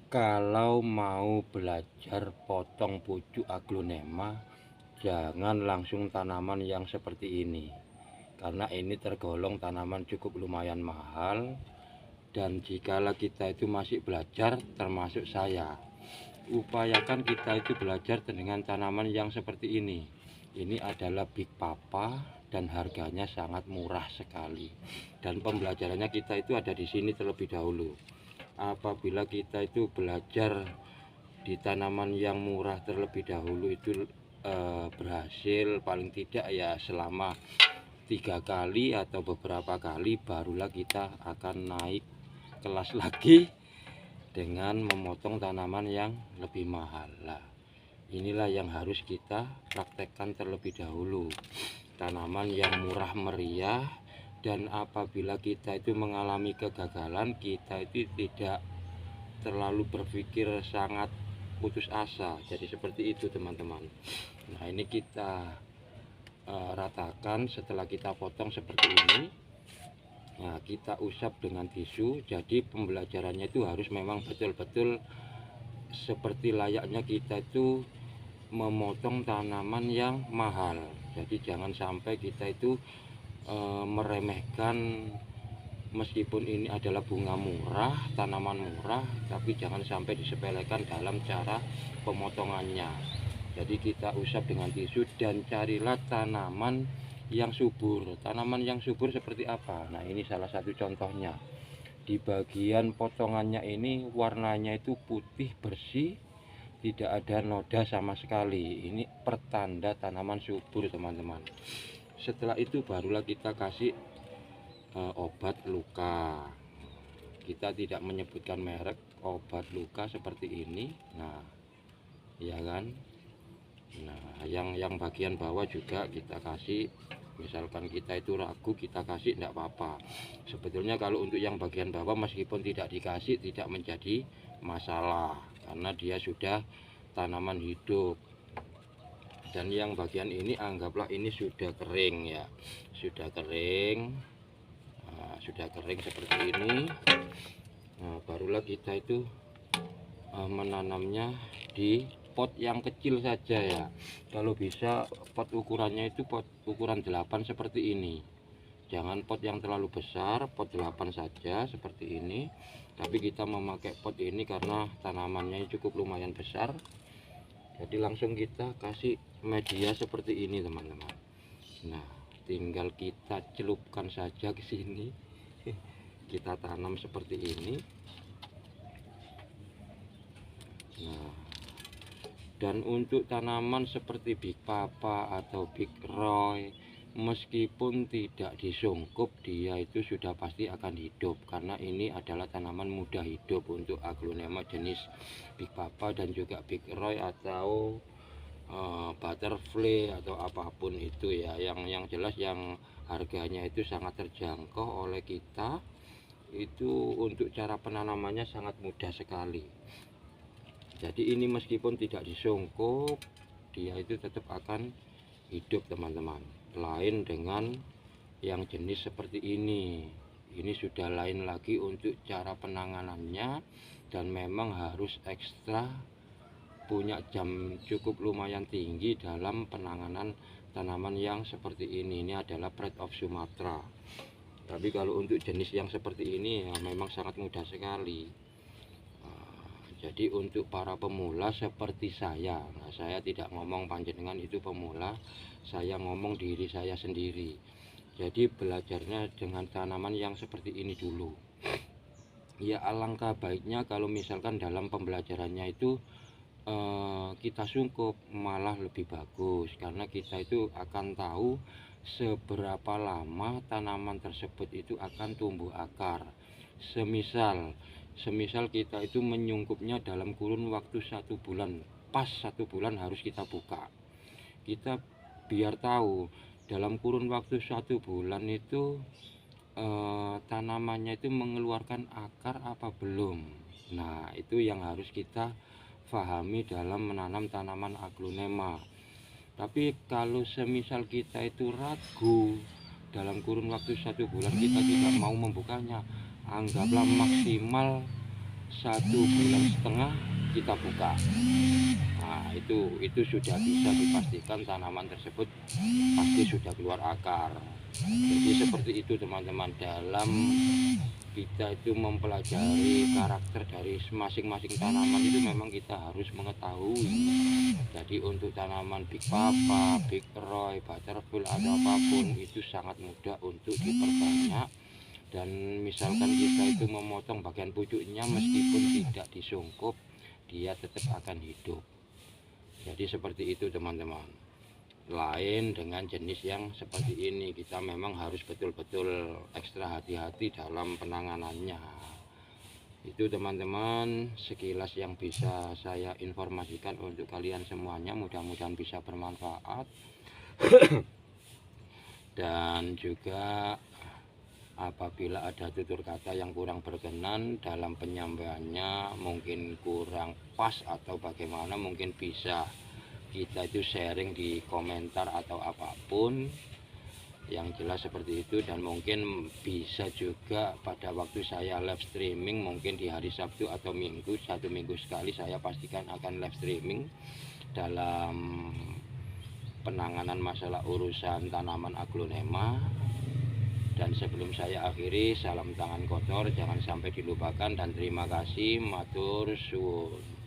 Kalau mau belajar potong pucuk aglonema, jangan langsung tanaman yang seperti ini, karena ini tergolong tanaman cukup lumayan mahal. Dan jikalau kita itu masih belajar, termasuk saya, upayakan kita itu belajar dengan tanaman yang seperti ini. Ini adalah Big Papa dan harganya sangat murah sekali. Dan pembelajarannya kita itu ada di sini terlebih dahulu. Apabila kita itu belajar di tanaman yang murah terlebih dahulu itu berhasil paling tidak ya selama 3 kali atau beberapa kali, barulah kita akan naik kelas lagi dengan memotong tanaman yang lebih mahal. Lah, inilah yang harus kita praktekkan terlebih dahulu, tanaman yang murah meriah. Dan apabila kita itu mengalami kegagalan, kita itu tidak terlalu berpikir sangat putus asa. Jadi seperti itu teman-teman. Nah, ini kita ratakan. Setelah kita potong seperti ini, nah kita usap dengan tisu. Jadi pembelajarannya itu harus memang betul-betul seperti layaknya kita itu memotong tanaman yang mahal. Jadi jangan sampai kita itu meremehkan. Meskipun ini adalah bunga murah, tanaman murah, tapi jangan sampai disepelekan dalam cara pemotongannya. Jadi kita usap dengan tisu dan carilah tanaman yang subur. Tanaman yang subur seperti apa? Nah, ini salah satu contohnya. Di bagian potongannya ini warnanya itu putih bersih, tidak ada noda sama sekali. Ini pertanda tanaman subur teman-teman. Setelah itu barulah kita kasih obat luka. Kita tidak menyebutkan merek, obat luka seperti ini. Nah, ya kan. Nah, yang bagian bawah juga kita kasih. Misalkan kita itu ragu, kita kasih tidak apa-apa. Sebetulnya kalau untuk yang bagian bawah meskipun tidak dikasih tidak menjadi masalah, karena dia sudah tanaman hidup. Dan yang bagian ini anggaplah ini sudah kering ya, sudah kering. Sudah kering seperti ini. Nah, barulah kita itu menanamnya di pot yang kecil saja ya. Kalau bisa pot ukurannya itu pot ukuran 8 seperti ini. Jangan pot yang terlalu besar, pot 8 saja seperti ini. Tapi kita memakai pot ini karena tanamannya cukup lumayan besar. Jadi langsung kita kasih media seperti ini teman-teman. Nah, tinggal kita celupkan saja ke sini. Kita tanam seperti ini. Nah, dan untuk tanaman seperti Big Papa atau Big Roy, meskipun tidak disungkup, dia itu sudah pasti akan hidup, karena ini adalah tanaman mudah hidup untuk aglonema jenis Big Papa dan juga Big Roy atau butterfly atau apapun itu ya. Yang jelas yang harganya itu sangat terjangkau oleh kita. Itu untuk cara penanamannya sangat mudah sekali. Jadi ini meskipun tidak disungkup, dia itu tetap akan hidup teman-teman. Lain dengan yang jenis seperti ini. Ini sudah lain lagi untuk cara penanganannya, dan memang harus ekstra punya jam cukup lumayan tinggi dalam penanganan tanaman yang seperti ini. Ini adalah Pride of Sumatra. Tapi kalau untuk jenis yang seperti ini ya memang sangat mudah sekali. Jadi untuk para pemula seperti saya, nah saya tidak ngomong panjenengan itu pemula, saya ngomong diri saya sendiri. Jadi belajarnya dengan tanaman yang seperti ini dulu. Ya alangkah baiknya kalau misalkan dalam pembelajarannya itu kita sungkup, malah lebih bagus, karena kita itu akan tahu seberapa lama tanaman tersebut itu akan tumbuh akar. Semisal kita itu menyungkupnya dalam kurun waktu 1 bulan, pas 1 bulan harus kita buka. Kita biar tahu dalam kurun waktu 1 bulan itu tanamannya itu mengeluarkan akar apa belum. Nah, itu yang harus kita pahami dalam menanam tanaman aglonema. Tapi kalau semisal kita itu ragu, dalam kurun waktu 1 bulan kita tidak mau membukanya, anggaplah maksimal 1,5 bulan kita buka. Nah, itu sudah bisa dipastikan tanaman tersebut pasti sudah keluar akar. Jadi seperti itu teman-teman, dalam kita itu mempelajari karakter dari masing-masing tanaman itu memang kita harus mengetahui. Jadi untuk tanaman Big Papa, Big Roy, Butterfly atau apapun itu sangat mudah untuk diperbanyak. Dan misalkan kita itu memotong bagian pucuknya, meskipun tidak disungkup, dia tetap akan hidup. Jadi seperti itu teman-teman. Lain dengan jenis yang seperti ini, kita memang harus betul-betul ekstra hati-hati dalam penanganannya. Itu teman-teman sekilas yang bisa saya informasikan untuk kalian semuanya, mudah-mudahan bisa bermanfaat. Dan juga apabila ada tutur kata yang kurang berkenan dalam penyampaiannya, mungkin kurang pas atau bagaimana, mungkin bisa kita itu sharing di komentar atau apapun yang jelas seperti itu. Dan mungkin bisa juga pada waktu saya live streaming, mungkin di hari Sabtu atau Minggu, 1 minggu sekali saya pastikan akan live streaming dalam penanganan masalah urusan tanaman aglonema. Dan sebelum saya akhiri, salam tangan kotor jangan sampai dilupakan, dan terima kasih, matur suwun.